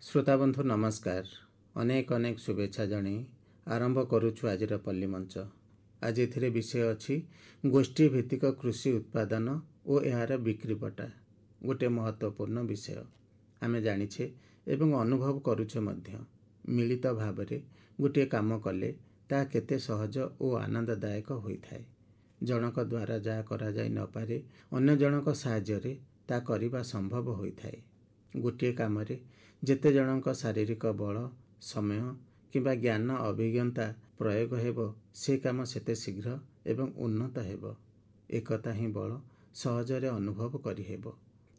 श्रोताबंधु नमस्कार। अनेक अनेक शुभेच्छा जणी आरंभ करुछु आजिर पल्ली मंच। आज एथिरे विषय अछि गोष्ठी भित्तिक कृषि उत्पादन और यार बिक्रीपटा। गोटे महत्वपूर्ण विषय आमे जानिछे एवं अनुभव करुछे मध्य। मिलित भावरे गोटे काम कले ता केते सहज और आनंददायक होइथाय। जनक द्वारा जा करा जाय न पारे अन्य जनक साहाय्य ता करिबा संभव होइथाय। गोटे कामरे जेते जनक शारीरिक बल समय किंबा ज्ञान अभिज्ञता प्रयोग हेबो से काम सेते शीघ्र एवं उन्नत हेबो। एकता ही बल सहजरे अनुभव करि हेबो।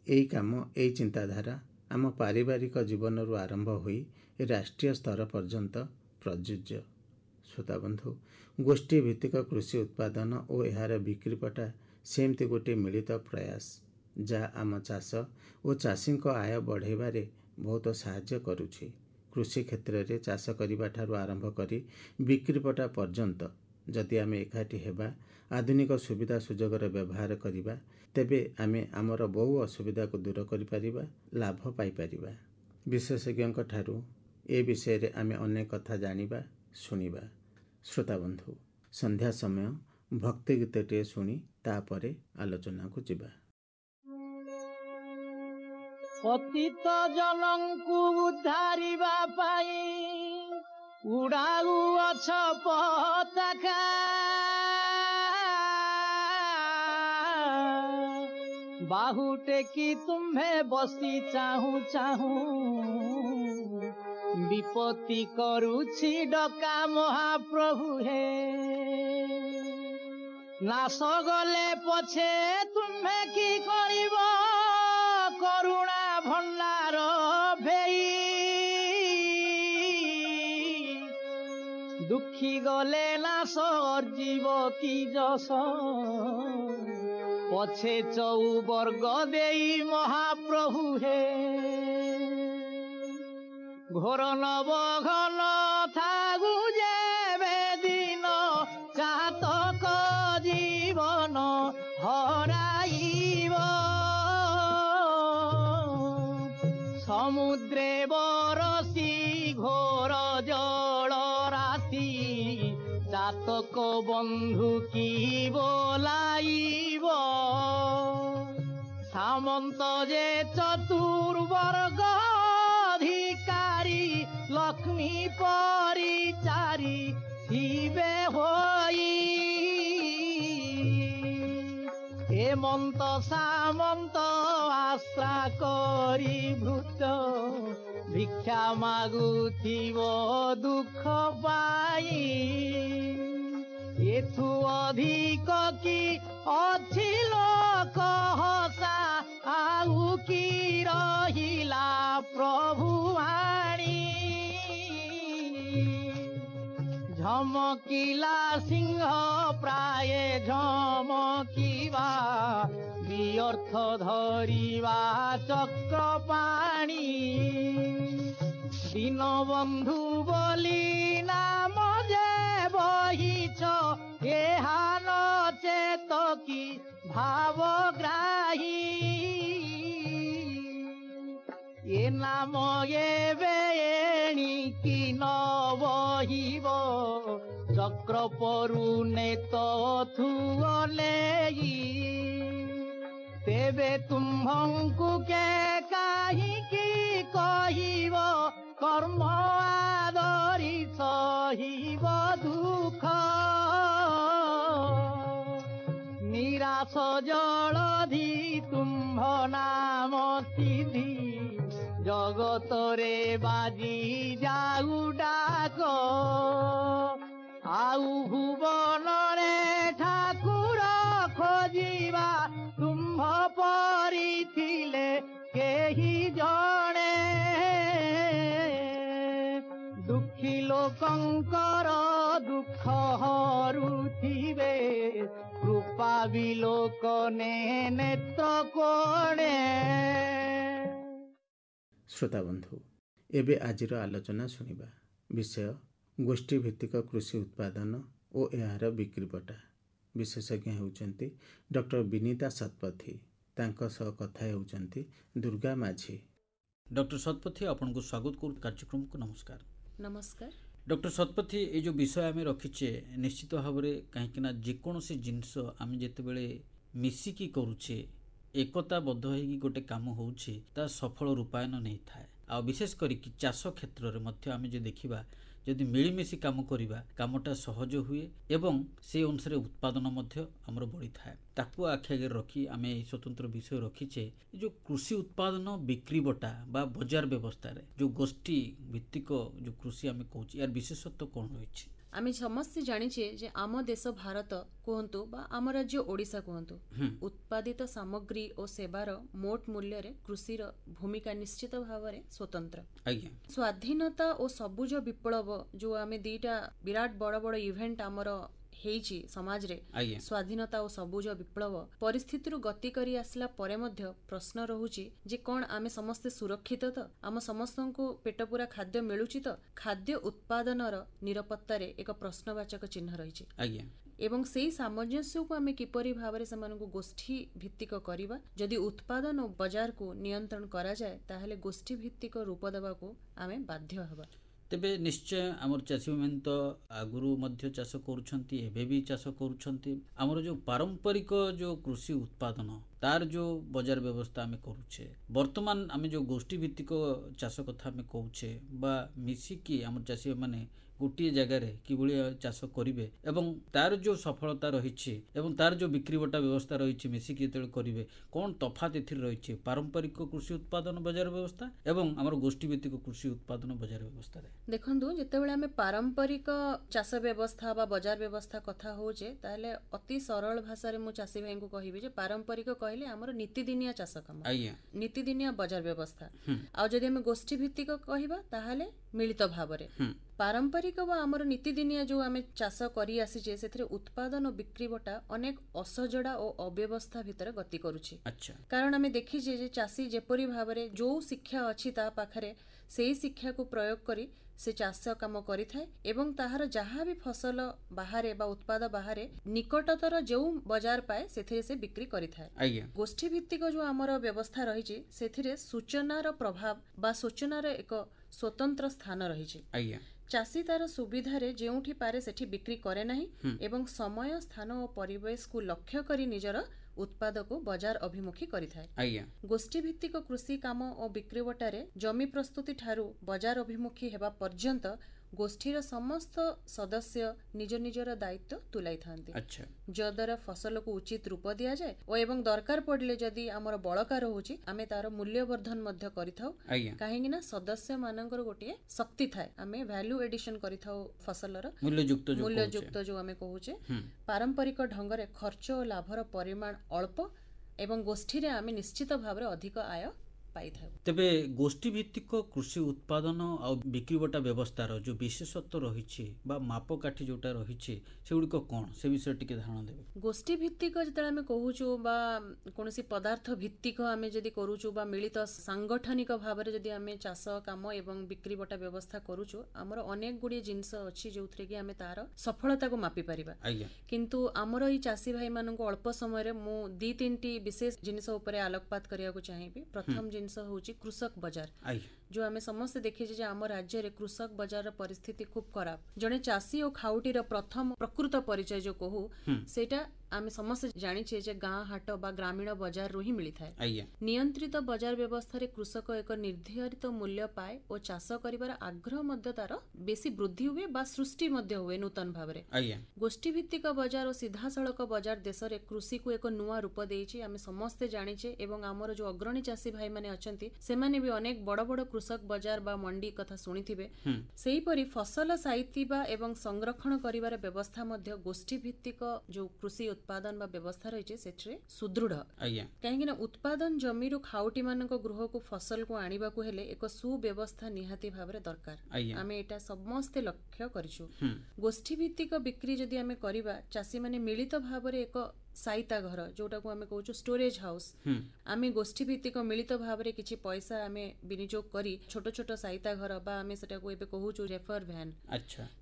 एई काम एई चिंताधारा आम पारिवारिक जीवन रु आरंभ होई राष्ट्रीय स्तर पर्यंत प्रযোज्य। श्रोताबंधु, गोष्ठी भित्तिक कृषि उत्पादन और यार बिक्रीपटा सेमती गोटे मिलित प्रयास जा आम चाष और चाषी आय बढ़ेबारे बहुत साहाय्य करुछि। कृषि क्षेत्र में चाष करने ठारू आरंभ करी बिक्रीपटा पर्यंत जदि आमे एकाठी हेबा आधुनिक सुविधा सुजोगर व्यवहार करिबा तेबे आमे आमर बहु असुविधा को दूर करि परिबा, लाभ पाई परिबा। विशेषज्ञ ठारू ए विषय रे आमे अनेक कथा जानिबा सुनिबा। श्रोता बंधु, संध्या समय भक्ति गीतटे सुनी तापरे आलोचना को जिबा। पतित जनंकु उद्धारिबा पाई उड़ाऊ अछ पताका बाहु टेकी तुम्हें बसी चाहू चाहू विपत्ति करुछि डका महाप्रभु हे नाश गले पछे तुम्हें की करिबो करुणा भंडार भेई दुखी गले नाश जीव की जस पछे चौवर्ग देई महाप्रभु हे घोर नव घन थागु जेबे दिन चातक जीवन हराइब समुद्रे बरसी घोर जल राशि चातक बंधु की बोलाइब सामंत जे चतुर्वर्ग अधिकारी लक्ष्मी परिचारी शिवे होई हेमंत सामंत आश्रा करी भूत भिक्षा मागुथिब दुख पाई एथु अधिक की अछि लोक हसा आउ की रहिला प्रभु आणी झमकिला सिंह प्राय झमकिवा व्यर्थ धरिवा चक्र पाणी दीनबंधु बोली नाम जे बहिछ एहान चेत की भावग्राही ए नाम एबे एणिकी न बहिब चक्र परुने तथुअले तेबे तुम्भंकु के काहिकी कहिब कर्म आदरी सहिब दुख निराश जलधि तुम्भ नाम सिद्धि जगत रे बाजी जाऊ डाक आउ भुवन रे ठाकुर खोजिबा तुम्भ परी थिले केही जणे दुखी लोकंकर दुख हरुथिबे कृपा विलोकने नेत्र कोणे। श्रोता बंधु, एबे आजिर आलोचना सुनिबा। विषय गोष्ठी भित्तिक कृषि उत्पादन और यार बिक्रीपटा। विशेषज्ञ होउचंती डॉक्टर विनीता शतपथी। तांको सह कथा हेउचंती दुर्गा माझी। डॉक्टर शतपथी आपन को स्वागत कर कार्यक्रम को नमस्कार। नमस्कार। डॉक्टर शतपथी ये जो विषय आम रखीचे निश्चित भाव में कहीं जेकोसी जिनस आम जिते मिसिकी करुचे एकताबद्ध होगी गोटे कम होउछि ता सफल रूपायन नहीं थाए आ विशेष करिक चाष क्षेत्र में मध्य आम जो देखिबा जदि मिलिमिशि काम करिबा कामटा सहज हुए एवं से अनुसार उत्पादन मध्य आमर बढ़ी थाए ताकू आखि आगे रखी आम ये स्वतंत्र विषय रखीचे जो कृषि उत्पादन बिक्री बटा बा बजार व्यवस्था रे जो गोष्ठी भित्तिक जो कृषि आम कहूँ यार विशेषत्व कौन रही? आमे समस्ते जानिछे जे आम देश भारत कहतु बा आम राज्य ओडिशा कहतु उत्पादित सामग्री और सेवार मोट मूल्य रे कृषिर भूमिका निश्चित भाव में स्वतंत्र। स्वाधीनता और सबुज विप्लव जो आमे दीटा विराट बड़ बड़ इवेंट आमर हेइछि समाज रे स्वाधीनता और सबुज विप्लव परिस्थिति गति करी आसला परे मध्य प्रश्न रहुछि जे कोन आमे समस्ते सुरक्षित तो आम समस्त को पेट पूरा खाद्य मिलुछि तो खाद्य उत्पादनर निरापत्ता रे एक प्रश्नवाचक चिन्ह रहिछि एवं सेही सामंजस्य को आमे किपरि भाबरे समानकु गोष्ठी भित्तिक करिबा जदि उत्पादन और बाजार को नियंत्रण करा जाय ताहेले गोष्ठी भित्तिक रूप देबा को आमे बाध्य हबा। तेबे निश्चय आमर चाषी मैंने तो आगुरु मध्य चाष करुछंती एबे भी चाष करुछंती आमर जो पारंपरिक जो कृषि उत्पादन तार जो बाजार व्यवस्था आमे करूछे वर्तमान आमे जो गोष्ठी भित्तिक चाष कथा आमे कहूछे बा मिसिकी आमर चाषी माने गोटे जगार किभली चाष करेंगे एवं तार जो सफलता रही एवं तार जो बिक्री बटा व्यवस्था रही मिसिकी जो करेंगे कौन तफात ए रही पारंपरिक कृषि उत्पादन बाजार व्यवस्था एवं आमर गोष्ठी भित्तिक कृषि उत्पादन बाजार व्यवस्था देखंतु जेतेबेले आमे पारंपरिक चाष व्यवस्था बा बाजार व्यवस्था कथा होजे ताले अति सरल भाषा रे मु चाषी भाई को कहिबे जे पारंपरिक कहले आमर नीतिदिनिया चाष काम नीतिदिनिया बाजार व्यवस्था आ जदि आमे गोष्ठी भित्तिक कहिबा ताहाले मिलित भाबरे पारंपरिक वा आमर नीतिदिनिया जो आमे चाष करी आसीजे सेथरे उत्पादन और बिक्री बटा अनेक असजड़ा और अव्यवस्था भितर गति करूछि। कारण आमे देखिजे जे चाषी जेपरि भाबरे जो शिक्षा अछि ता पाखरे सेही शिक्षा को प्रयोग करी से चाष काम करि थाए एवं ताहार जहाँ भी फसल बाहरे बा उत्पाद बाहरे निकटतर जो बाजार पाए सेथिरे से बिक्री करि थाए। गोष्ठी भित्तिक जो आमर व्यवस्था रही सेथिरे सूचनार प्रभाव बा सूचनार एक स्वतंत्र स्थान रही चाषी तार सुविधारे जेउठी पारे सेठी बिक्री करे नहीं एवं समय स्थान और परिवेश को लक्ष्य करी निजर उत्पाद को बाजार अभिमुखी करिथाए। गोष्ठी भित्तिक कृषि काम और बिक्री बटारे जमी प्रस्तुति ठारू बाजार अभिमुखी हेबा पर्यंत गोष्ठीर समस्त सदस्य निज निजर दायित्व तुलाई थांती जद्वारा फसल को उचित रूप दिया जाए और एवं दरकार पड़ले जदि आमर बळका रहुची आमे तार मूल्यवर्धन मध्य करिथाउ काहेकि ना सदस्य मानकर गोटे शक्ति थाए आमे वैल्यू एडिशन करिथाउ फसलर मूल्ययुक्त जो आमे कहूचे पारंपरिक ढंगरे खर्च और लाभर परिमाण अल्प एवं गोष्ठी रे आमे निश्चित भाव अधिक आय तेबे गोष्ठी भित्तिक कृषि उत्पादन आ बिक्री बटा व्यवस्थार जो विशेषत्व रही मापकाठी जोटा रही सेगुड़िक कौन से विषय टिके धारणा देबे? गोष्ठी भित्तिक जेतेबेले आमे कहूछु बा कोनोसी पदार्थ भित्तिक आमे जदि करूछु बा मिलित सांगठनिक भाबरे जदि आमे चाष काम एवं बिक्री बटा व्यवस्था करूछु हमर अनेक गुडी जिंस अछि जोथरे कि आमे तार सफलता को मापी परिबा किंतु हमर ई चाषी भाई मानको अल्प समय रे मु 2-3टी विशेष जिंस उपरे आलोकपात करिया को चाहिबी। प्रथम जिंस होची कृषक बाजार जो आमे समस्त देखिए जे आम राज्य रे कृषक बाजार परिस्थिति खूब खराब जने चाषी और खाउटीर प्रथम प्रकृत परिचय जो कहू सेटा आमे समस्त जानिछे जे गाँ हाट बा ग्रामीण बाजार रो ही मिली थाए। नियंत्रित बाजार व्यवस्था रे कृषक एक निर्धारित मूल्य पाए और चाष करिवार आग्रह मध्य तार बेसी वृद्धि हुए बा सृष्टि मध्य हुए नूतन भावरे। गोष्ठी भित्तिक बाजार और सीधा सड़क बाजार देश रे कृषि को एक नुआ रूप देइछि आमे समस्त जानिछे एवं आमर जो अग्रणी चाषी भाई माने अछंती सेमाने भी अनेक बड़ बड़ कृषक बाजार बा मंडी कथा सुनिथिबे सेही परि फसल साइतिबा एवं संरक्षण करिवार व्यवस्था मध्य गोष्ठी भित्तिक जो कृषि उत्पादन बा व्यवस्था रही सेठरे सुदृढ़ कहीं उत्पादन जमीरु खाउटी मानक गृह को फसल को आनिबा को हेले एक सुव्यवस्था निहाती भाबरे दरकार आमे एटा समस्ते लक्ष्य करिछु। गोष्ठी भित्तिक बिक्री जदि आमे करिबा चाषी माने मिलित भाबरे एक साइता घर जोटा को आमे कहूछु स्टोरेज हाउस आमे गोष्ठी भित्तिक मिलित भाबरे किछि पैसा आमे विनियोग करी छोट छोट साइता घर बा आमे सेटा को एबे कहूछु रेफर वैन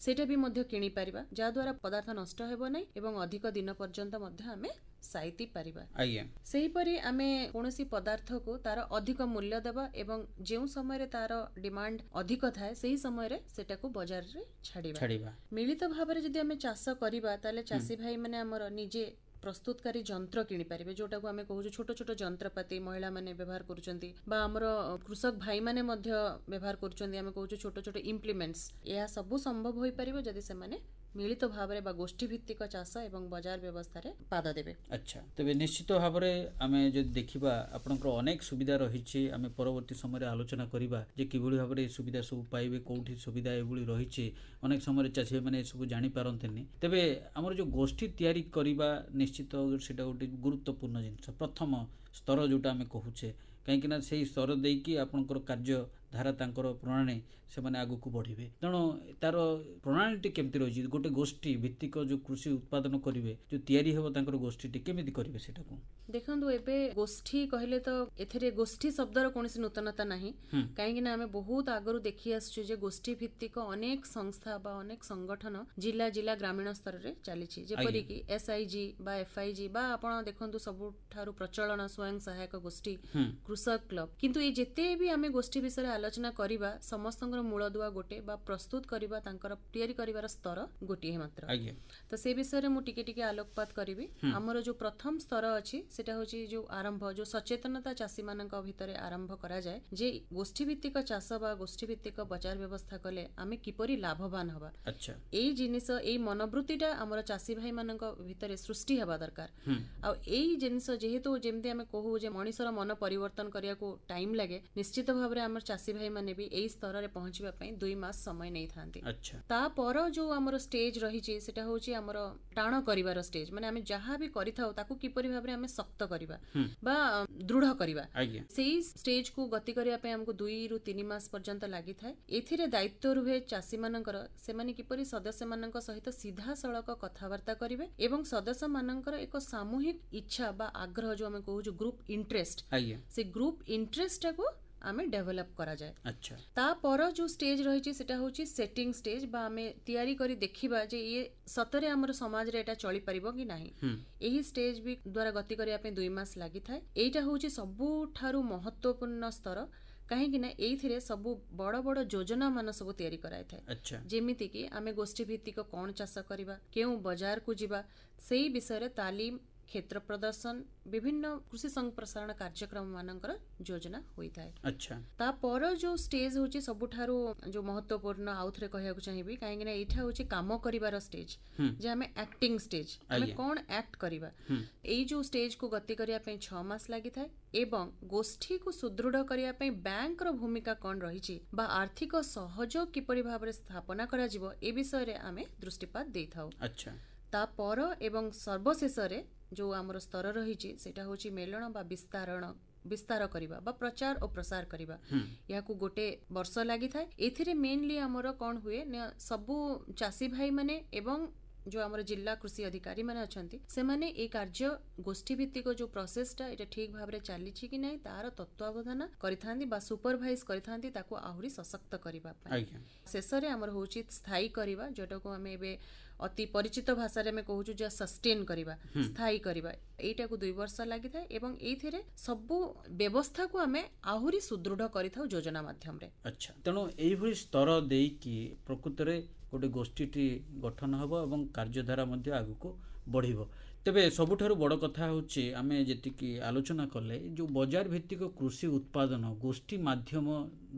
सेटा भी मध्य किनी परिबा जा द्वारा पदार्थ नष्ट हेबो नै एवं अधिक दिन पर्यंत मध्य आमे ସାଇତି ପାରିବା। ଆଜ୍ଞା ସେହିପରି ଆମେ କୌଣସି ପଦାର୍ଥକୁ ତାର ଅଧିକ ମୂଲ୍ୟ ଦେବା ଏବଂ ଯେଉଁ ସମୟରେ ତାର ଡିମାଣ୍ଡ ଅଧିକ ଥାଏ ସେହି ସମୟରେ ସେଟାକୁ ବଜାରରେ ଛାଡ଼ିବା। ମିଳିତ ଭାବରେ ଯଦି ଆମେ ଚାଷ କରିବା ତାହେଲେ ଚାଷୀ ଭାଇ ମାନେ ଆମର ନିଜେ ପ୍ରସ୍ତୁତକାରୀ ଯନ୍ତ୍ର କିଣିପାରିବେ, ଯୋଉଟାକୁ ଆମେ କହୁଛୁ ଛୋଟ ଛୋଟ ଯନ୍ତ୍ରପାତି ମହିଳାମାନେ ବ୍ୟବହାର କରୁଛନ୍ତି ବା ଆମର କୃଷକ ଭାଇମାନେ ମଧ୍ୟ ବ୍ୟବହାର କରୁଛନ୍ତି, ଆମେ କହୁଛୁ ଛୋଟ ଛୋଟ ଇମ୍ପ୍ଲିମେଣ୍ଟସ୍। ଏହା ସବୁ ସମ୍ଭବ ହୋଇପାରିବ ଯଦି ସେମାନେ ମିଳିତ ଭାବରେ ବା ଗୋଷ୍ଠୀ ଭିତ୍ତିକ ଚାଷ ଏବଂ ବଜାର ବ୍ୟବସ୍ଥାରେ ପାଦ ଦେବେ। ଆଚ୍ଛା, ତେବେ ନିଶ୍ଚିତ ଭାବରେ ଆମେ ଯଦି ଦେଖିବା ଆପଣଙ୍କର ଅନେକ ସୁବିଧା ରହିଛି, ଆମେ ପରବର୍ତ୍ତୀ ସମୟରେ ଆଲୋଚନା କରିବା ଯେ କିଭଳି ଭାବରେ ଏ ସୁବିଧା ସବୁ ପାଇବେ, କେଉଁଠି ସୁବିଧା ଏଭଳି ରହିଛି। ଅନେକ ସମୟରେ ଚାଷୀମାନେ ଏସବୁ ଜାଣିପାରନ୍ତିନି। ତେବେ ଆମର ଯେଉଁ ଗୋଷ୍ଠୀ ତିଆରି କରିବା ନିଶ୍ଚିତ ସେଇଟା ଗୋଟେ ଗୁରୁତ୍ୱପୂର୍ଣ୍ଣ ଜିନିଷ, ପ୍ରଥମ ସ୍ତର ଯେଉଁଟା ଆମେ କହୁଛେ, କାହିଁକିନା ସେଇ ସ୍ତର ଦେଇକି ଆପଣଙ୍କର କାର୍ଯ୍ୟ ଧାରା ତାଙ୍କର ପ୍ରଣାଳୀ ସେମାନେ ଆଗକୁ ବଢ଼ିବେ। ତେଣୁ ତାର ପ୍ରଣାଳୀଟି କେମିତି ରହିଛି, ଗୋଟେ ଗୋଷ୍ଠୀ ଭିତ୍ତିକ ଯେଉଁ କୃଷି ଉତ୍ପାଦନ କରିବେ, ଯେଉଁ ତିଆରି ହେବ ତାଙ୍କର ଗୋଷ୍ଠୀଟି କେମିତି କରିବେ ସେଟାକୁ? ଦେଖନ୍ତୁ, ଏବେ ଗୋଷ୍ଠୀ କହିଲେ ତ ଏଥିରେ ଗୋଷ୍ଠୀ ଶବ୍ଦର କୌଣସି ନୂତନତା ନାହିଁ, କାହିଁକିନା ଆମେ ବହୁତ ଆଗରୁ ଦେଖି ଆସୁଛୁ ଯେ ଗୋଷ୍ଠୀ ଭିତ୍ତିକ ଅନେକ ସଂସ୍ଥା ବା ଅନେକ ସଂଗଠନ ଜିଲ୍ଲା ଗ୍ରାମୀଣ ସ୍ତରରେ ଚାଲିଛି, ଯେପରିକି SIG ବା FIG ବା ଆପଣ ଦେଖନ୍ତୁ ସବୁଠାରୁ ପ୍ରଚଳନ ସ୍ୱୟଂ ସହାୟକ ଗୋଷ୍ଠୀ, କୃଷକ କ୍ଲବ। କିନ୍ତୁ ଏଇ ଯେତେ ବି ଆମେ ଗୋଷ୍ଠୀ ବିଷୟରେ ଆଲୋଚନା କରିବା ସମସ୍ତଙ୍କର ମୂଳଦୁଆ ଗୋଟେ ବା ପ୍ରସ୍ତୁତ କରିବା ତାଙ୍କର ତିଆରି କରିବାର ସ୍ତର ଗୋଟିଏ ମାତ୍ର। ତ ସେ ବିଷୟରେ ମୁଁ ଟିକେ ଟିକେ ଆଲୋକପାତ କରିବି। ଆମର ଯୋଉ ପ୍ରଥମ ସ୍ତର ଅଛି ସେଟା ହଉଛି ଯୋଉ ଆରମ୍ଭ, ଯୋଉ ସଚେତନତା ଚାଷୀ ମାନଙ୍କ ଭିତରେ ଆରମ୍ଭ କରାଯାଏ ଯେ ଗୋଷ୍ଠୀ ଭିତ୍ତିକ ଚାଷ ବା ଗୋଷ୍ଠୀ ଭିତ୍ତିକ ବଜାର ବ୍ୟବସ୍ଥା କଲେ ଆମେ କିପରି ଲାଭବାନ ହବା। ଏଇ ଜିନିଷ, ଏଇ ମନୋବୃତ୍ତିଟା ଆମର ଚାଷୀ ଭାଇ ମାନଙ୍କ ଭିତରେ ସୃଷ୍ଟି ହେବା ଦରକାର। ଆଉ ଏଇ ଜିନିଷ ଯେହେତୁ ଯେମିତି ଆମେ କହୁ ଯେ ମଣିଷର ମନ ପରିବର୍ତ୍ତନ କରିବାକୁ ଟାଇମ ଲାଗେ, ନିଶ୍ଚିତ ଭାବରେ ଆମର ଚାଷୀ ଭାଇ ମାନେ ବି ଏଇ ସ୍ତରରେ ପହଞ୍ଚିବା ପାଇଁ 2 ମାସ ସମୟ ନେଇଥାନ୍ତି। ତାପର ଯୋଉ ଆମର ଷ୍ଟେଜ ରହିଛି ସେଟା ହଉଛି ଆମର ଟାଣ କରିବାର ଷ୍ଟେଜ, ମାନେ ଆମେ ଯାହା ବି କରିଥାଉ ତାକୁ କିପରି ଭାବରେ ଆମେ ଶକ୍ତ କରିବା ବା ଦୃଢ କରିବା। ସେଇ ଷ୍ଟେଜ କୁ ଗତି କରିବା ପାଇଁ ଆମକୁ 2 ରୁ 3 ମାସ ପର୍ଯ୍ୟନ୍ତ ଲାଗିଥାଏ। ଏଥିରେ ଦାୟିତ୍ୱ ରୁହେ ଚାଷୀ ମାନଙ୍କର, ସେମାନେ କିପରି ସଦସ୍ୟ ମାନଙ୍କ ସହିତ ସିଧାସଳଖ କଥାବାର୍ତ୍ତା କରିବେ ଏବଂ ସଦସ୍ୟ ମାନଙ୍କର ଏକ ସାମୂହିକ ଇଚ୍ଛା ବା ଆଗ୍ରହ, ଯୋଉ ଆମେ କହୁଛୁ ଗ୍ରୁପ ଇଣ୍ଟରେଷ୍ଟ, ସେ ଗ୍ରୁପ ଇଣ୍ଟରେଷ୍ଟ ଟାକୁ ଆମେ ଡେଭଲପ କରାଯାଏ। ତାପର ଯୋଉ ଷ୍ଟେଜ ରହିଛି ସେଟା ହଉଛି ସେଟିଂ ଷ୍ଟେଜ ବା ଆମେ ତିଆରି କରି ଦେଖିବା ଯେ ଇଏ ସତରେ ଆମର ସମାଜରେ ଏଟା ଚଳିପାରିବ କି ନାହିଁ। ଏହି ଷ୍ଟେଜ ବି ଦ୍ୱାରା ଗତି କରିବା ପାଇଁ 2 ମାସ ଲାଗିଥାଏ। ଏଇଟା ହଉଛି ସବୁଠାରୁ ମହତ୍ୱପୂର୍ଣ୍ଣ ସ୍ତର, କାହିଁକି ନା ଏଇଥିରେ ସବୁ ବଡ ବଡ ଯୋଜନା ମାନ ସବୁ ତିଆରି କରାଯାଇଥାଏ। ଯେମିତିକି ଆମେ ଗୋଷ୍ଠୀ ଭିତ୍ତିକ କଣ ଚାଷ କରିବା, କେଉଁ ବଜାରକୁ ଯିବା, ସେଇ ବିଷୟରେ ତାଲିମ, କ୍ଷେତ୍ର ପ୍ରଦର୍ଶନ, ବିଭିନ୍ନ କୃଷି ସମ୍ପ୍ରସାରଣ କାର୍ଯ୍ୟକ୍ରମ ମାନଙ୍କର ଯୋଜନା ହୋଇଥାଏ। ତାପର ଯୋଉ ଷ୍ଟେଜ ହଉଛି ସବୁଠାରୁ ଯୋଉ ମହତ୍ୱପୂର୍ଣ୍ଣ, ଆଉଥରେ କହିବାକୁ ଚାହିଁବି, କାହିଁକି ନା ଏଇଟା ହଉଛି କାମ କରିବାର ଷ୍ଟେଜ, ଯେ ଆମେ ଆକ୍ଟିଂ ଷ୍ଟେଜ, ଆମେ କଣ ଆକ୍ଟ କରିବା। ଏଇ ଯୋଉ ଷ୍ଟେଜ କୁ ଗତି କରିବା ପାଇଁ 6 ମାସ ଲାଗିଥାଏ ଏବଂ ଗୋଷ୍ଠୀକୁ ସୁଦୃଢ କରିବା ପାଇଁ ବ୍ୟାଙ୍କର ଭୂମିକା କଣ ରହିଛି ବା ଆର୍ଥିକ ସହଯୋଗ କିପରି ଭାବରେ ସ୍ଥାପନା କରାଯିବ ଏ ବିଷୟରେ ଆମେ ଦୃଷ୍ଟିପାତ ଦେଇଥାଉ। ତାପର ଏବଂ ସର୍ବଶେଷରେ ଯୋଉ ଆମର ସ୍ତର ରହିଛି ସେଟା ହଉଛି ମେଲଣ ବା ବିସ୍ତାର କରିବା ବା ପ୍ରଚାର ଓ ପ୍ରସାର କରିବା। ଏହାକୁ 1 ବର୍ଷ ଲାଗିଥାଏ। ଏଥିରେ ମେନଲି ଆମର କଣ ହୁଏ ନା ସବୁ ଚାଷୀ ଭାଇ ମାନେ ଏବଂ ଯୋଉ ଆମର ଜିଲ୍ଲା କୃଷି ଅଧିକାରୀ ମାନେ ଅଛନ୍ତି ସେମାନେ এই କାର୍ଯ୍ୟ ଗୋଷ୍ଠୀ ଭିତ୍ତିକ ଯୋଉ ପ୍ରୋସେସଟା এটা ଠିକ ଭାବରେ ଚାଲିଛି କି ନାହିଁ ତାର ତତ୍ତ୍ୱାବଧାନ କରିଥାନ୍ତି ବା ସୁପରଭାଇଜ କରିଥାନ୍ତି ତାକୁ ଆହୁରି ସଶକ୍ତ କରିବା ପାଇଁ। ଶେଷରେ ଆମର ହଉଛି ସ୍ଥାୟୀ କରିବା, ଯୋଉଟାକୁ ଆମେ ଏବେ ଅତି ପରିଚିତ ଭାଷାରେ ଆମେ କହୁଛୁ ଯେ ସଷ୍ଟେନ କରିବା, ସ୍ଥାୟୀ କରିବା। এইটাକୁ 2 ବର୍ଷ ଲାଗିଥାଏ ଏବଂ ଏଇଥିରେ ସବୁ ବ୍ୟବସ୍ଥାକୁ ଆମେ ଆହୁରି ସୁଦୃଢ କରିଥାଉ ଯୋଜନା ମାଧ୍ୟମରେ। ତେଣୁ এইଭଳି ସ୍ତର ଦେଇକି ପ୍ରକୃତରେ ଗୋଟେ ଗୋଷ୍ଠୀଟି ଗଠନ ହେବ ଏବଂ କାର୍ଯ୍ୟଧାରା ମଧ୍ୟ ଆଗକୁ ବଢ଼ିବ। ତେବେ ସବୁଠାରୁ ବଡ଼ କଥା ହେଉଛି ଆମେ ଯେତିକି ଆଲୋଚନା କଲେ ଯେଉଁ ବଜାର ଭିତ୍ତିକ କୃଷି ଉତ୍ପାଦନ ଗୋଷ୍ଠୀ ମାଧ୍ୟମ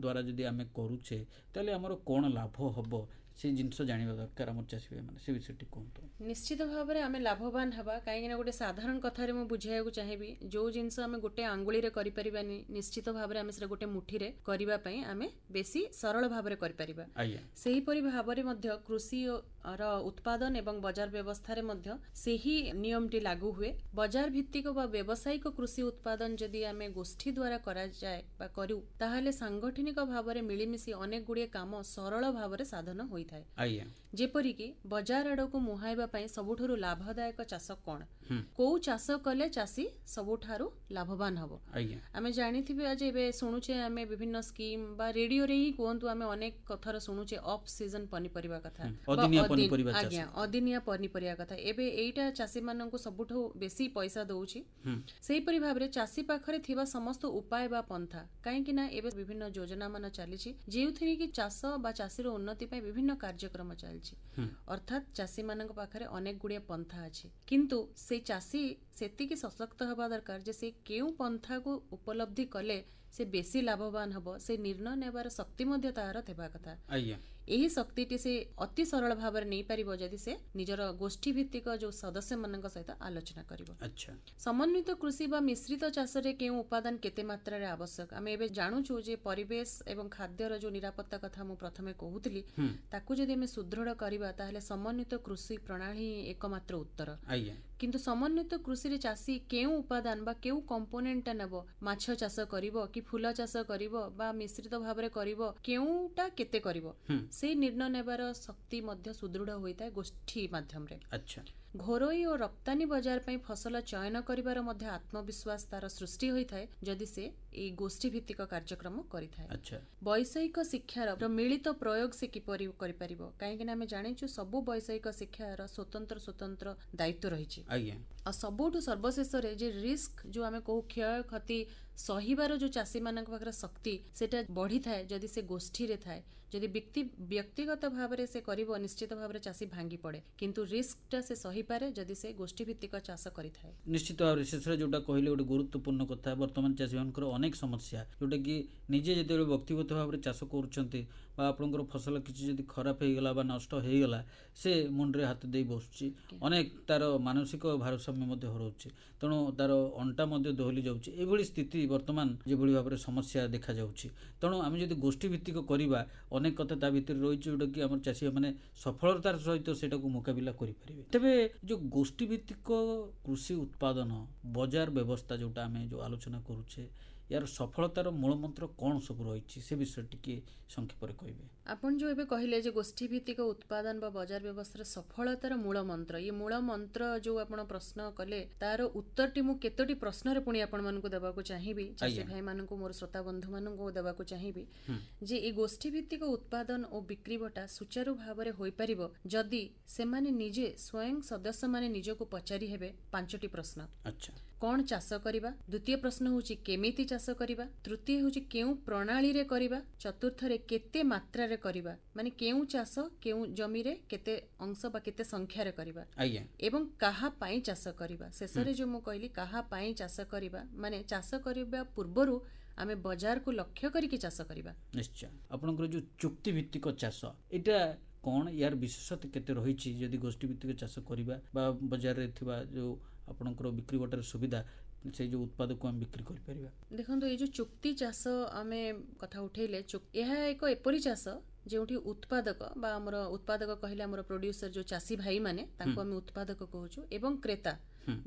ଦ୍ୱାରା ଯଦି ଆମେ କରୁଛେ ତାହେଲେ ଆମର କ'ଣ ଲାଭ ହେବ ସେ ଜିନିଷ ଜାଣିବା ଦରକାର ଆମର ଚାଷୀ ଭାଇମାନେ, ସେ ବିଷୟଟି କୁହନ୍ତୁ। ନିଶ୍ଚିତ ଭାବରେ ଆମେ ଲାଭବାନ ହେବା, କାହିଁକିନା ଗୋଟେ ସାଧାରଣ କଥାରେ ମୁଁ ବୁଝାଇବାକୁ ଚାହିଁବି, ଯୋଉ ଜିନିଷ ଆମେ ଗୋଟେ ଆଙ୍ଗୁଳିରେ କରିପାରିବାନି ନିଶ୍ଚିତ ଭାବରେ ଆମେ ସେଟା ଗୋଟେ ମୁଠିରେ କରିବା ପାଇଁ ଆମେ ବେଶୀ ସରଳ ଭାବରେ କରିପାରିବା। ସେହିପରି ଭାବରେ ମଧ୍ୟ କୃଷିର ଉତ୍ପାଦନ ଏବଂ ବଜାର ବ୍ୟବସ୍ଥାରେ ମଧ୍ୟ ସେହି ନିୟମଟି ଲାଗୁ ହୁଏ। ବଜାର ଭିତ୍ତିକ ବା ବ୍ୟବସାୟିକ କୃଷି ଉତ୍ପାଦନ ଯଦି ଆମେ ଗୋଷ୍ଠୀ ଦ୍ୱାରା କରାଯାଏ ବା କରୁ ତାହେଲେ ସାଂଗଠନିକ ଭାବରେ ମିଳିମିଶି ଅନେକ ଗୁଡ଼ିଏ କାମ ସରଳ ଭାବରେ ସାଧନ ହୋଇଥାଏ। ଯେପରିକି ବଜାର ଆଡ଼କୁ ମୁହାଇବା ପାଇଁ ସବୁଠାରୁ ଲାଭଦାୟକ ଚାଷ କ'ଣ, କୋଉ ଚାଷ କଲେ ଚାଷୀ ସବୁଠାରୁ ଲାଭବାନ ହବ। ଆମେ ଜାଣିଥିବେ ଆଜି ଏବେ ଶୁଣୁଛେ ଆମେ ବିଭିନ୍ନ ସ୍କିମ୍ ବା ରେଡିଓରେ ହିଁ କୁହନ୍ତୁ, ଆମେ ଅନେକ ଥର ଶୁଣୁଛେ ଅଫ୍ ସିଜନ ପନିପରିବା କଥା, ଆଜ୍ଞା ଅଦିନିଆ ପନିପରିବା କଥା। ଏବେ ଏଇଟା ଚାଷୀ ମାନଙ୍କୁ ସବୁଠୁ ବେଶୀ ପଇସା ଦଉଛି। ସେହିପରି ଭାବରେ ଚାଷୀ ପାଖରେ ଥିବା ସମସ୍ତ ଉପାୟ ବା ପନ୍ଥା, କାହିଁକି ନା ଏବେ ବିଭିନ୍ନ ଯୋଜନା ମାନ ଚାଲିଛି ଯେଉଁଥିରେ କି ଚାଷ ବା ଚାଷୀର ଉନ୍ନତି ପାଇଁ ବିଭିନ୍ନ କାର୍ଯ୍ୟକ୍ରମ ଚାଲିଛି। ଅର୍ଥାତ୍ ଚାଷୀ ମାନଙ୍କ ପାଖରେ ଅନେକ ଗୁଡିଏ ପନ୍ଥା ଅଛି, କିନ୍ତୁ ସେ ଚାଷୀ ସେତିକି ସଶକ୍ତ ହେବା ଦରକାର ଯେ ସେ କେଉଁ ପନ୍ଥାକୁ ଉପଲବ୍ଧି କଲେ ସେ ବେଶୀ ଲାଭବାନ ହବ, ସେ ନିର୍ଣ୍ଣୟ ନେବାର ଶକ୍ତି ମଧ୍ୟ ତାହାର ଥିବା କଥା। ଏହି ଶକ୍ତିଟି ସେ ଅତି ସରଳ ଭାବରେ ନେଇପାରିବ ଯଦି ସେ ନିଜର ଗୋଷ୍ଠୀ ଭିତ୍ତିକ ଯୋଉ ସଦସ୍ୟ ମାନଙ୍କ ସହିତ ଆଲୋଚନା କରିବ। ସମନ୍ୱିତ କୃଷି ବା ମିଶ୍ରିତ ଚାଷରେ କେଉଁ ଉପାଦାନ କେତେ ମାତ୍ରାରେ ଆବଶ୍ୟକ, ଆମେ ଏବେ ଜାଣୁଛୁ ଯେ ପରିବେଶ ଏବଂ ଖାଦ୍ୟର ଯୋଉ ନିରାପତ୍ତା କଥା ମୁଁ ପ୍ରଥମେ କହୁଥିଲି, ତାକୁ ଯଦି ଆମେ ସୁଦୃଢ କରିବା ତାହେଲେ ସମନ୍ୱିତ କୃଷି ପ୍ରଣାଳୀ ଏକମାତ୍ର ଉତ୍ତର। କିନ୍ତୁ ସମନ୍ୱିତ କୃଷିରେ ଚାଷୀ କେଉଁ ଉପାଦାନ ବା କେଉଁ କମ୍ପୋନେଣ୍ଟଟା ନେବ, ମାଛ ଚାଷ କରିବ କି ଫୁଲ ଚାଷ କରିବ ବା ମିଶ୍ରିତ ଭାବରେ କରିବ, କେଉଁଟା କେତେ କରିବ, ସେଇ ନିର୍ଣ୍ଣୟ ନେବାର ଶକ୍ତି ମଧ୍ୟ ସୁଦୃଢ ହୋଇଥାଏ ଗୋଷ୍ଠୀ ମାଧ୍ୟମରେ। ଘରୋଇ ଓ ରପ୍ତାନି ବଜାର ପାଇଁ ଫସଲ ଚୟନ କରିବାର ମଧ୍ୟ ଆତ୍ମବିଶ୍ୱାସ ତାର ସୃଷ୍ଟି ହୋଇଥାଏ ଯଦି ସେ ଏଇ ଗୋଷ୍ଠୀ ଭିତ୍ତିକ କାର୍ଯ୍ୟକ୍ରମ କରିଥାଏ। ବୈଷୟିକ ଶିକ୍ଷାର ମିଳିତ ପ୍ରୟୋଗ ସେ କିପରି କରିପାରିବ, କାହିଁକି ନା ଆମେ ଜାଣିଛୁ ସବୁ ବୈଷୟିକ ଶିକ୍ଷାର ସ୍ୱତନ୍ତ୍ର ସ୍ୱତନ୍ତ୍ର ଦାୟିତ୍ୱ ରହିଛି। ଆଉ ସବୁଠୁ ସର୍ବଶେଷରେ ଯେ ରିସ୍କ ଯୋଉ ଆମେ କହୁ କ୍ଷୟକ୍ଷତି ସହିବାର ଯୋଉ ଚାଷୀ ମାନଙ୍କ ପାଖରେ ଶକ୍ତି ସେଟା ବଢିଥାଏ ଯଦି ସେ ଗୋଷ୍ଠୀରେ ଥାଏ। ଯଦି ବ୍ୟକ୍ତିଗତ ଭାବରେ ସେ କରିବ ନିଶ୍ଚିତ ଭାବରେ ଚାଷୀ ଭାଙ୍ଗି ପଡେ, କିନ୍ତୁ ରିସ୍କଟା ସେ ସହିପାରେ ଯଦି ସେ ଗୋଷ୍ଠୀ ଭିତ୍ତିକ ଚାଷ କରିଥାଏ। ନିଶ୍ଚିତ ଭାବରେ ଶେଷରେ ଯୋଉଟା କହିଲେ ଗୋଟେ ଗୁରୁତ୍ୱପୂର୍ଣ୍ଣ କଥା, ବର୍ତ୍ତମାନ ଚାଷୀ ମାନଙ୍କର ଅନେକ ସମସ୍ୟା ଯୋଉଟା କି ନିଜେ ଯେତେବେଳେ ବ୍ୟକ୍ତିଗତ ଭାବରେ ଚାଷ କରୁଛନ୍ତି ବା ଆପଣଙ୍କର ଫସଲ କିଛି ଯଦି ଖରାପ ହେଇଗଲା ବା ନଷ୍ଟ ହେଇଗଲା, ସେ ମୁଣ୍ଡରେ ହାତ ଦେଇ ବସୁଛି, ଅନେକ ତାର ମାନସିକ ଭାରସାମ୍ୟ ମଧ୍ୟ ହରାଉଛି, ତେଣୁ ତାର ଅଣ୍ଟା ମଧ୍ୟ ଦୋହଲି ଯାଉଛି। ଏଭଳି ସ୍ଥିତି ବର୍ତ୍ତମାନ ଯେଭଳି ଭାବରେ ସମସ୍ୟା ଦେଖାଯାଉଛି, ତେଣୁ ଆମେ ଯଦି ଗୋଷ୍ଠୀ ଭିତ୍ତିକ କରିବା ଅନେକ କଥା ତା ଭିତରେ ରହିଛି ଯୋଉଟାକି ଆମର ଚାଷୀମାନେ ସଫଳତାର ସହିତ ସେଟାକୁ ମୁକାବିଲା କରିପାରିବେ। ତେବେ ଯୋଉ ଗୋଷ୍ଠୀ ଭିତ୍ତିକ କୃଷି ଉତ୍ପାଦନ ବଜାର ବ୍ୟବସ୍ଥା ଯୋଉଟା ଆମେ ଯୋଉ ଆଲୋଚନା କରୁଛେ, यार सफलतार मूलमंत्र कौन सब रही से विषय टी संक्षेप कहे। आपण जो एबे कहले जे गोष्ठी भित्तिक उत्पादन बा बाजार व्यवस्था सफलतार मूल मंत्र, ये मूल मंत्र जो आपण प्रश्न कले तार उत्तरटी मु केतोटी प्रश्न रे पुणी आपण मानकु देबाकू चाहिबी, चासी भाई मानकु मोर श्रोता बंधु मानकु देबाकू चाहिबी जे ए गोष्ठी भित्तिक उत्पादन और बिक्री बटा सुचारू भाव रे होई परिबो जदी से माने निजे स्वयं सदस्य माने निजको पचारि हेबे पांचटी प्रश्न। अच्छा, कौन चाष करिबा, द्वितीय प्रश्न होची केमिति चाष करिबा, तृतीय होची केउ प्रणाली रे करिबा, चतुर्थ रे केते मात्रा रे करिबा माने केउ चाष केउ जमी रे केते अंश बा केते संख्या रे करिबा एवं काहा पाई चाष करिबा। शेष रे जो मु कहली काहा पाई चाष करिबा माने चाष करिबा पूर्वरु आमे बाजार को लक्ष्य करिके चाष करिबा। निश्चय आपनकर जो चुक्ति भित्तिक चाष एटा कौन यार विशेषता केते रहिछि जदि गोष्ठी भित्तिक चाष करिबा बा बाजार रे थिबा जो आपनकर बिक्री बटार सुविधा से जो उत्पाद को हम बिक्री कर परिबा। देखंतु ए जो चुक्ति चाष आमे कथा उठेले यह एक एपरि चाष जोठी उत्पादक बा हमर उत्पादक कहले हमर प्रोड्यूसर जो चासी भाई माने ताको हम उत्पादक कहूछु एवं क्रेता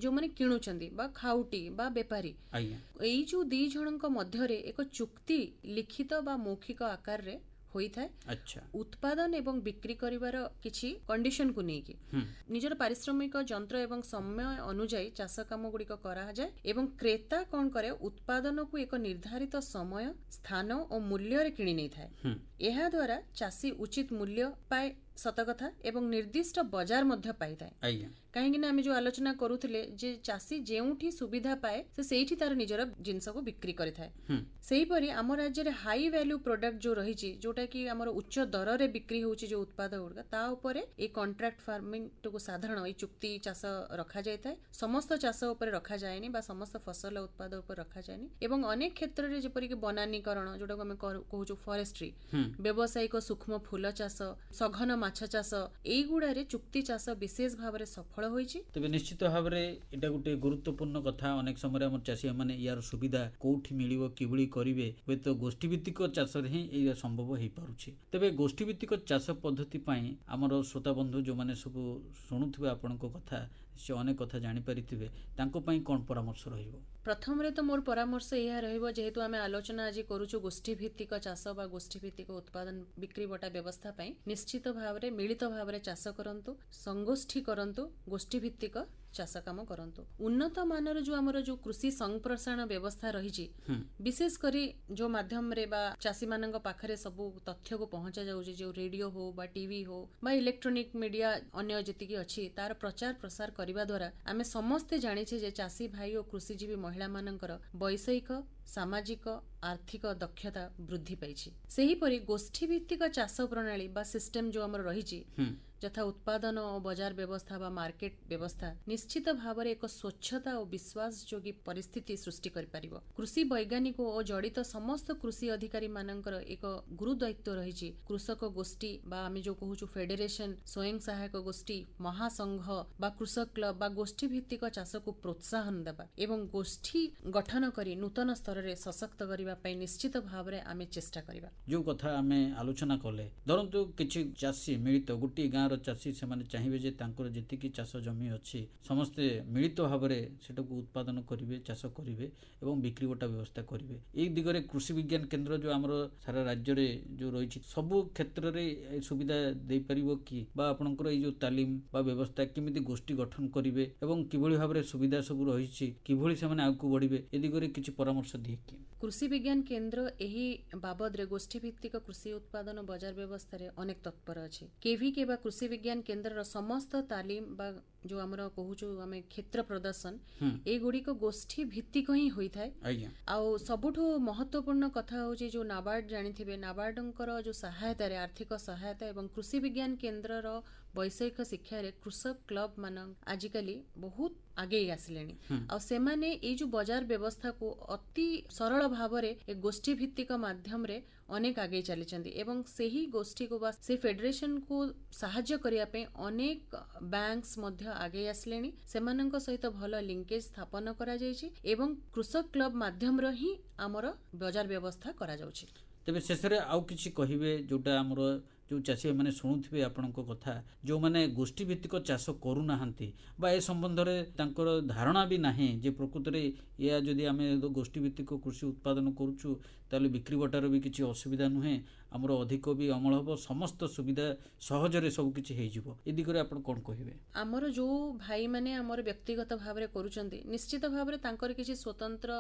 जो माने किणुचंदी बा खाउटी बा व्यापारी एई जो दी जनक मध्य रे एक चुक्ति लिखित बा मौखिक आकार रे होई थाए। अच्छा, उत्पादन एवं बिक्री करिवार किछि कंडीशन को नेकी निजर पारिश्रमिक यंत्र एवं समय अनुଯାयी चाष काम गुड़िक करा जाए एवं क्रेता कौन करे उत्पादन को एक निर्धारित समय स्थान और मूल्य रे किणी नै थाए। एहा द्वारा चासी उचित मूल्य पाए सत कथा एवं निर्दिष्ट बाजार मध्य पाई थाए। कहीं ना आम जो आलोचना करूथिले जे चासी जेउठी सुविधा पाए से सेठी तार निजर जिनस को बिक्री करि थाए। सेही परि आम राज्य रे हाई वैल्यू प्रोडक्ट जो रहिछि जोटा कि हमर उच्च दर रे बिक्री होछि जो उत्पाद गुडका ता ऊपर ए कॉन्ट्रैक्ट फार्मिंग को साधारण ए चुक्ति चाष रखा जाय थाए। समस्त चाष ऊपर रखा जायनी बा समस्त फसल उत्पाद ऊपर रखा जायनी एवं अनेक क्षेत्र रे जेपरि कि बनानीकरण जोटा हम कहूछु फॉरेस्ट्री व्यावसायिक सूक्ष्म फूल चाष सघन माछ चाष एई गुडा रे चुक्ति चाष विशेष भाव रे सफल तेज निश्चित भाव में यहाँ गोटे गुरुत्वपूर्ण कथा अनेक समय आम चाषी मैंने यार सुविधा कौटी मिल कि करेंगे हूँ तो गोष्ठी भित्तिक चाष ही संभव हो पारे। तेज गोष्ठी भित्तिक चाष पद्धति आमर श्रोता बंधु जो मैंने सब शुणुवे आपण कथा ସେ ଅନେକ କଥା ଜାଣିପାରିଥିବେ, ତାଙ୍କ ପାଇଁ କ'ଣ ପରାମର୍ଶ ରହିବ? ପ୍ରଥମରେ ତ ମୋର ପରାମର୍ଶ ଏହା ରହିବ, ଯେହେତୁ ଆମେ ଆଲୋଚନା ଆଜି କରୁଛୁ ଗୋଷ୍ଠୀ ଭିତ୍ତିକ ଚାଷ ବା ଗୋଷ୍ଠୀ ଭିତ୍ତିକ ଉତ୍ପାଦନ ବିକ୍ରି ବଟା ବ୍ୟବସ୍ଥା ପାଇଁ, ନିଶ୍ଚିତ ଭାବରେ ମିଳିତ ଭାବରେ ଚାଷ କରନ୍ତୁ, ସଂଗୋଷ୍ଠୀ କରନ୍ତୁ, ଗୋଷ୍ଠୀ ଭିତ୍ତିକ ଚାଷ କାମ କରନ୍ତୁ। ଉନ୍ନତ ମାନର ଯୋଉ ଆମର ଯୋଉ କୃଷି ସମ୍ପ୍ରସାରଣ ବ୍ୟବସ୍ଥା ରହିଛି, ବିଶେଷ କରି ଯୋଉ ମାଧ୍ୟମରେ ବା ଚାଷୀ ମାନଙ୍କ ପାଖରେ ସବୁ ତଥ୍ୟକୁ ପହଞ୍ଚା ଯାଉଛି, ଯୋଉ ରେଡିଓ ହଉ ବା ଟିଭି ହଉ ବା ଇଲେକ୍ଟ୍ରୋନିକ ମିଡିଆ ଅନ୍ୟ ଯେତିକି ଅଛି, ତାର ପ୍ରଚାର ପ୍ରସାର କରିବା ଦ୍ୱାରା ଆମେ ସମସ୍ତେ ଜାଣିଛେ ଯେ ଚାଷୀ ଭାଇ ଓ କୃଷିଜୀବୀ ମହିଳା ମାନଙ୍କର ବୈଷୟିକ, ସାମାଜିକ, ଆର୍ଥିକ ଦକ୍ଷତା ବୃଦ୍ଧି ପାଇଛି। ସେହିପରି ଗୋଷ୍ଠୀ ଭିତ୍ତିକ ଚାଷ ପ୍ରଣାଳୀ ବା ସିଷ୍ଟମ ଯୋଉ ଆମର ରହିଛି, ଯଥା ଉତ୍ପାଦନ ଓ ବଜାର ବ୍ୟବସ୍ଥା ବା ମାର୍କେଟ ବ୍ୟବସ୍ଥା ନିଶ୍ଚିତ ଭାବରେ ଏକ ସ୍ୱଚ୍ଛତା ଓ ବିଶ୍ୱାସ ଯୋଗୀ ପରିସ୍ଥିତି ସୃଷ୍ଟି କରିପାରିବ। କୃଷି ବୈଜ୍ଞାନିକ ଓ ଜଡ଼ିତ ସମସ୍ତ କୃଷି ଅଧିକାରୀ ମାନଙ୍କର ଏକ ଗୁରୁ ଦାୟିତ୍ୱ ରହିଛି କୃଷକ ଗୋଷ୍ଠୀ ବା ଆମେ ଯୋଉ କହୁଛୁ ଫେଡେରେସନ, ସ୍ୱୟଂ ସହାୟକ ଗୋଷ୍ଠୀ, ମହାସଂଘ ବା କୃଷକ କ୍ଲବ ବା ଗୋଷ୍ଠୀ ଭିତ୍ତିକ ଚାଷକୁ ପ୍ରୋତ୍ସାହନ ଦେବା ଏବଂ ଗୋଷ୍ଠୀ ଗଠନ କରି ନୂତନ ସ୍ତରରେ ସଶକ୍ତ କରିବା ପାଇଁ ନିଶ୍ଚିତ ଭାବରେ ଆମେ ଚେଷ୍ଟା କରିବା। ଯୋଉ କଥା ଆମେ ଆଲୋଚନା କଲେ, ଧରନ୍ତୁ କିଛି ଚାଷୀ ମିଳିତ ଗୋଟିଏ ଗାଁର ଚାଷୀ, ସେମାନେ ଚାହିଁବେ ଯେ ତାଙ୍କର ଯେତିକି ଚାଷ ଜମି ଅଛି ସମସ୍ତେ ମିଳିତ ଭାବରେ ସେଟାକୁ ଉତ୍ପାଦନ କରିବେ, ଚାଷ କରିବେ ଏବଂ ବିକ୍ରି ବଟା ବ୍ୟବସ୍ଥା କରିବେ। এই ଦିଗରେ କୃଷି ବିଜ୍ଞାନ କେନ୍ଦ୍ର ଯୋଉ ଆମର ସାରା ରାଜ୍ୟରେ ଯୋଉ ରହିଛି, ସବୁ କ୍ଷେତ୍ରରେ ସୁବିଧା ଦେଇପାରିବ କି? ବା ଆପଣଙ୍କର ଏଇ ଯୋଉ ତାଲିମ ବା ବ୍ୟବସ୍ଥା କେମିତି ଗୋଷ୍ଠୀ ଗଠନ କରିବେ ଏବଂ କିଭଳି ଭାବରେ ସୁବିଧା ସବୁ ରହିଛି, କିଭଳି ସେମାନେ ଆଗକୁ ବଢିବେ, ଏ ଦିଗରେ କିଛି ପରାମର୍ଶ ଦିଏ କି? କୃଷି ବିଜ୍ଞାନ କେନ୍ଦ୍ର ଏହି ବାବଦରେ ଗୋଷ୍ଠୀ ଭିତ୍ତିକ କୃଷି ଉତ୍ପାଦନ ବଜାର ବ୍ୟବସ୍ଥାରେ ଅନେକ ତତ୍ପର ଅଛି। କେଭିକେ ବା କୃଷି ବିଜ୍ଞାନ କେନ୍ଦ୍ରର ସମସ୍ତ ତାଲିମ ବା ଯୋଉ ଆମର କହୁଛୁ ଆମେ କ୍ଷେତ୍ର ପ୍ରଦର୍ଶନ, ଏଗୁଡିକ ଗୋଷ୍ଠୀ ଭିତ୍ତିକ ହିଁ ହୋଇଥାଏ। ଆଉ ସବୁଠୁ ମହତ୍ୱପୂର୍ଣ୍ଣ କଥା ହଉଛି ଯୋଉ ନାବାର୍ଡ ଜାଣିଥିବେ, ନାବାର୍ଡଙ୍କର ଯୋଉ ସହାୟତାରେ ଆର୍ଥିକ ସହାୟତା ଏବଂ କୃଷି ବିଜ୍ଞାନ କେନ୍ଦ୍ରର ବୈଷୟିକ ଶିକ୍ଷାରେ କୃଷକ କ୍ଲବ ମାନ ଆଜିକାଲି ବହୁତ ଆଗେଇ ଆସିଲେଣି। ଆଉ ସେମାନେ ଏଇ ଯୋଉ ବଜାର ବ୍ୟବସ୍ଥାକୁ ଅତି ସରଳ ଭାବରେ ଏ ଗୋଷ୍ଠୀ ଭିତ୍ତିକ ମାଧ୍ୟମରେ ଅନେକ ଆଗେଇ ଚାଲିଛନ୍ତି ଏବଂ ସେହି ଗୋଷ୍ଠୀକୁ ବା ସେ ଫେଡେରେସନକୁ ସାହାଯ୍ୟ କରିବା ପାଇଁ ଅନେକ ବ୍ୟାଙ୍କସ ମଧ୍ୟ ଆଗେଇ ଆସିଲେଣି। ସେମାନଙ୍କ ସହିତ ଭଲ ଲିଙ୍କେଜ ସ୍ଥାପନ କରାଯାଇଛି ଏବଂ କୃଷକ କ୍ଲବ ମାଧ୍ୟମରେ ହିଁ ଆମର ବଜାର ବ୍ୟବସ୍ଥା କରାଯାଉଛି। ତେବେ ଶେଷରେ ଆଉ କିଛି କହିବେ ଯୋଉଟା ଆମର ଯେଉଁ ଚାଷୀମାନେ ଶୁଣୁଥିବେ ଆପଣଙ୍କ କଥା, ଯେଉଁମାନେ ଗୋଷ୍ଠୀ ଭିତ୍ତିକ ଚାଷ କରୁନାହାନ୍ତି ବା ଏ ସମ୍ବନ୍ଧରେ ତାଙ୍କର ଧାରଣା ବି ନାହିଁ ଯେ ପ୍ରକୃତରେ ଏହା ଯଦି ଆମେ ଗୋଷ୍ଠୀ ଭିତ୍ତିକ କୃଷି ଉତ୍ପାଦନ କରୁଛୁ ତାହେଲେ ବିକ୍ରି ବଟାର ବି କିଛି ଅସୁବିଧା ନୁହେଁ, ଆମର ଅଧିକ ବି ଅମଳ ହେବ, ସମସ୍ତ ସୁବିଧା ସହଜରେ ସବୁ କିଛି ହେଇଯିବ, ଏ ଦିଗରେ ଆପଣ କ'ଣ କହିବେ? ଆମର ଯୋଉ ଭାଇମାନେ ଆମର ବ୍ୟକ୍ତିଗତ ଭାବରେ କରୁଛନ୍ତି, ନିଶ୍ଚିତ ଭାବରେ ତାଙ୍କର କିଛି ସ୍ୱତନ୍ତ୍ର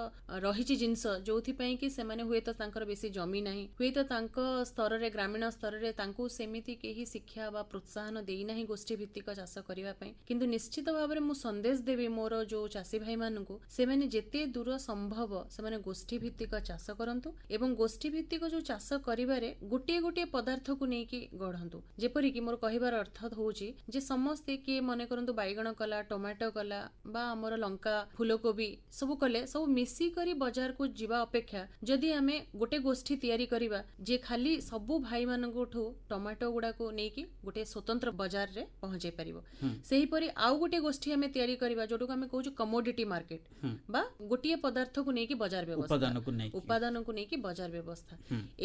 ରହିଛି ଜିନିଷ ଯୋଉଥିପାଇଁ କି ସେମାନେ ହୁଏତ ତାଙ୍କର ବେଶୀ ଜମି ନାହିଁ, ହୁଏତ ତାଙ୍କ ସ୍ତରରେ ଗ୍ରାମୀଣ ସ୍ତରରେ ତାଙ୍କୁ ସେମିତି କେହି ଶିକ୍ଷା ବା ପ୍ରୋତ୍ସାହନ ଦେଇନାହିଁ ଗୋଷ୍ଠୀ ଭିତ୍ତିକ ଚାଷ କରିବା ପାଇଁ। କିନ୍ତୁ ନିଶ୍ଚିତ ଭାବରେ ମୁଁ ସନ୍ଦେଶ ଦେବି ମୋର ଯୋଉ ଚାଷୀ ଭାଇମାନଙ୍କୁ, ସେମାନେ ଯେତେ ଦୂର ସମ୍ଭବ ସେମାନେ ଗୋଷ୍ଠୀ ଭିତ୍ତିକ ଚାଷ କରନ୍ତୁ ଏବଂ ଗୋଷ୍ଠୀ ଭିତ୍ତିକ ଯୋଉ ଚାଷ କରିବାରେ ଗୋଟିଏ ଗୋଟିଏ ପଦାର୍ଥକୁ ନେଇକି ଗଢନ୍ତୁ। ଯେପରିକି ମୋର କହିବାର ଅର୍ଥ ହଉଛି ଯେ ସମସ୍ତେ କିଏ ମନେ କରନ୍ତୁ ବାଇଗଣ କଲା, ଟମାଟୋ କଲା ବା ଆମର ଲଙ୍କା, ଫୁଲକୋବି ସବୁ କଲେ, ସବୁ ମିଶିକରି ବଜାରକୁ ଯିବା ଅପେକ୍ଷା ଯଦି ଆମେ ଗୋଟେ ଗୋଷ୍ଠୀ ତିଆରି କରିବା ଯେ ଖାଲି ସବୁ ଭାଇମାନଙ୍କଠୁ ଟମାଟୋ ଗୁଡାକୁ ନେଇକି ଗୋଟେ ସ୍ୱତନ୍ତ୍ର ବଜାରରେ ପହଞ୍ଚାଇ ପାରିବ, ସେହିପରି ଆଉ ଗୋଟେ ଗୋଷ୍ଠୀ ଆମେ ତିଆରି କରିବା ଯୋଉଟାକୁ ଆମେ କହୁଛୁ କମୋଡିଟି ମାର୍କେଟ ବା ଗୋଟିଏ ପଦାର୍ଥକୁ ନେଇକି ବଜାର ବ୍ୟବସ୍ଥା, ଉପାଦାନକୁ ନେଇକି ବଜାର ବ୍ୟବସ୍ଥା,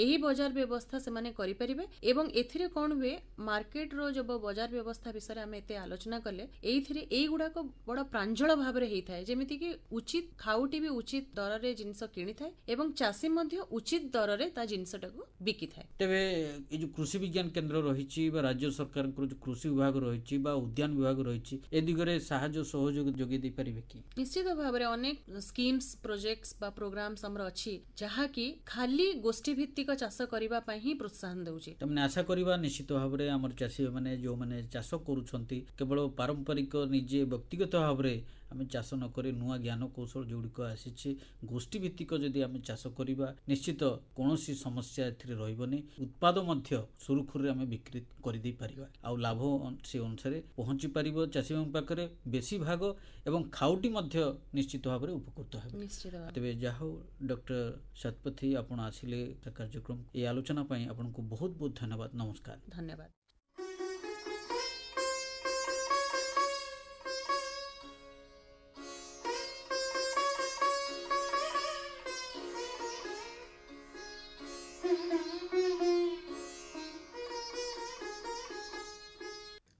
ଏହି ବଜାର ବ୍ୟବସ୍ଥା ସେମାନେ କରିପାରିବେ। ଏବଂ ଏଥିରେ କ'ଣ ହୁଏ, ମାର୍କେଟର ଯୋଉ ବଜାର ବ୍ୟବସ୍ଥା ବିଷୟରେ ଆମେ ଏତେ ଆଲୋଚନା କଲେ, ଏଇଥିରେ ଏଇଗୁଡାକ ବଡ ପ୍ରାଞ୍ଜଳ ଭାବରେ ହେଇଥାଏ, ଯେମିତିକି ଉଚିତ ଖାଉଟି ବି ଉଚିତ ଦରରେ ଜିନିଷ କିଣିଥାଏ ଏବଂ ଚାଷୀ ମଧ୍ୟ ଉଚିତ ଦରରେ ତା ଜିନିଷଟାକୁ ବିକିଥାଏ। ତେବେ ଏ ଯୋଉ କୃଷି ବିଜ୍ଞାନ କେନ୍ଦ୍ର ରହିଛି ବା ରାଜ୍ୟ ସରକାରଙ୍କର ଯୋଉ କୃଷି ବିଭାଗ ରହିଛି ବା ଉଦ୍ୟାନ ବିଭାଗ ରହିଛି, ଏ ଦିଗରେ ସାହାଯ୍ୟ ସହଯୋଗ ଯୋଗାଇ ଦେଇପାରିବେ କି? ନିଶ୍ଚିତ ଭାବରେ ଅନେକ ସ୍କିମ୍ସ, ପ୍ରୋଜେକ୍ଟସ ବା ପ୍ରୋଗ୍ରାମସ ଆମର ଅଛି ଯାହାକି ଖାଲି ଗୋଷ୍ଠୀ ଭିତ୍ତିକ ଚାଷ କରିବା ପାଇଁ ହିଁ ପ୍ରୋତ୍ସାହନ ଦେଉଛି। ତାମାନେ ଆଶା କରିବା ନିଶ୍ଚିତ ଭାବରେ ଆମର ଚାଷୀମାନେ ଯୋଉମାନେ ଚାଷ କରୁଛନ୍ତି କେବଳ ପାରମ୍ପରିକ ନିଜେ ବ୍ୟକ୍ତିଗତ ଭାବରେ ଆମେ ଚାଷ ନ କରି ନୂଆ ଜ୍ଞାନ କୌଶଳ ଯୋଉଗୁଡ଼ିକ ଆସିଛି ଗୋଷ୍ଠୀ ଭିତ୍ତିକ ଯଦି ଆମେ ଚାଷ କରିବା ନିଶ୍ଚିତ କୌଣସି ସମସ୍ୟା ଏଥିରେ ରହିବନି, ଉତ୍ପାଦ ମଧ୍ୟ ସୁରୁଖୁରୁରେ ଆମେ ବିକ୍ରି କରିଦେଇ ପାରିବା ଆଉ ଲାଭ ସେ ଅନୁସାରେ ପହଞ୍ଚି ପାରିବ ଚାଷୀମାନଙ୍କ ପାଖରେ ବେଶୀ ଭାଗ ଏବଂ ଖାଉଟି ମଧ୍ୟ ନିଶ୍ଚିତ ଭାବରେ ଉପକୃତ ହେବେ। ତେବେ ଯାହା ହଉ ଡକ୍ଟର ଶତପଥୀ ଆପଣ ଆସିଲେ କାର୍ଯ୍ୟକ୍ରମ এই আলোচনা ପାଇଁ ଆପଣଙ୍କୁ ବହୁତ ବହୁତ ଧନ୍ୟବାଦ। ନମସ୍କାର। ଧନ୍ୟବାଦ।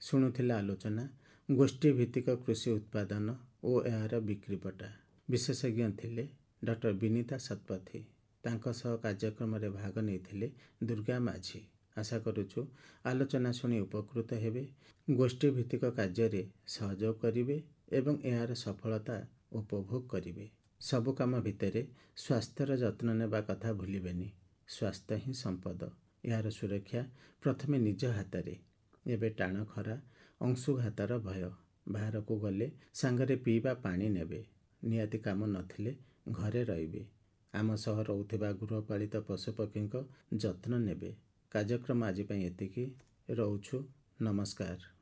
ଶୁଣୁଥିଲା ଆଲୋଚନା ଗୋଷ୍ଠୀ ଭିତ୍ତିକ କୃଷି ଉତ୍ପାଦନ ଓ ଏହାର ବିକ୍ରିପଟା। ବିଶେଷଜ୍ଞ ଥିଲେ ଡକ୍ଟର ବିନିତା ଶତପଥୀ। ତାଙ୍କ ସହ କାର୍ଯ୍ୟକ୍ରମରେ ଭାଗ ନେଇଥିଲେ ଦୁର୍ଗା ମାଝୀ। ଆଶା କରୁଛୁ ଆଲୋଚନା ଶୁଣି ଉପକୃତ ହେବେ, ଗୋଷ୍ଠୀ ଭିତ୍ତିକ କାର୍ଯ୍ୟରେ ସହଯୋଗ କରିବେ ଏବଂ ଏହାର ସଫଳତା ଉପଭୋଗ କରିବେ। ସବୁ କାମ ଭିତରେ ସ୍ୱାସ୍ଥ୍ୟର ଯତ୍ନ ନେବା କଥା ଭୁଲିବେନି। ସ୍ୱାସ୍ଥ୍ୟ ହିଁ ସମ୍ପଦ। ଏହାର ସୁରକ୍ଷା ପ୍ରଥମେ ନିଜ ହାତରେ। ଏବେ ଟାଣ ଖରା, ଅଂଶୁଘାତର ଭୟ। ବାହାରକୁ ଗଲେ ସାଙ୍ଗରେ ପିଇବା ପାଣି ନେବେ। ନିହାତି କାମ ନଥିଲେ ଘରେ ରହିବେ। ଆମ ସହ ରହୁଥିବା ଗୃହପାଳିତ ପଶୁପକ୍ଷୀଙ୍କ ଯତ୍ନ ନେବେ। କାର୍ଯ୍ୟକ୍ରମ ଆଜି ପାଇଁ ଏତିକି। ରହୁଛୁ। ନମସ୍କାର।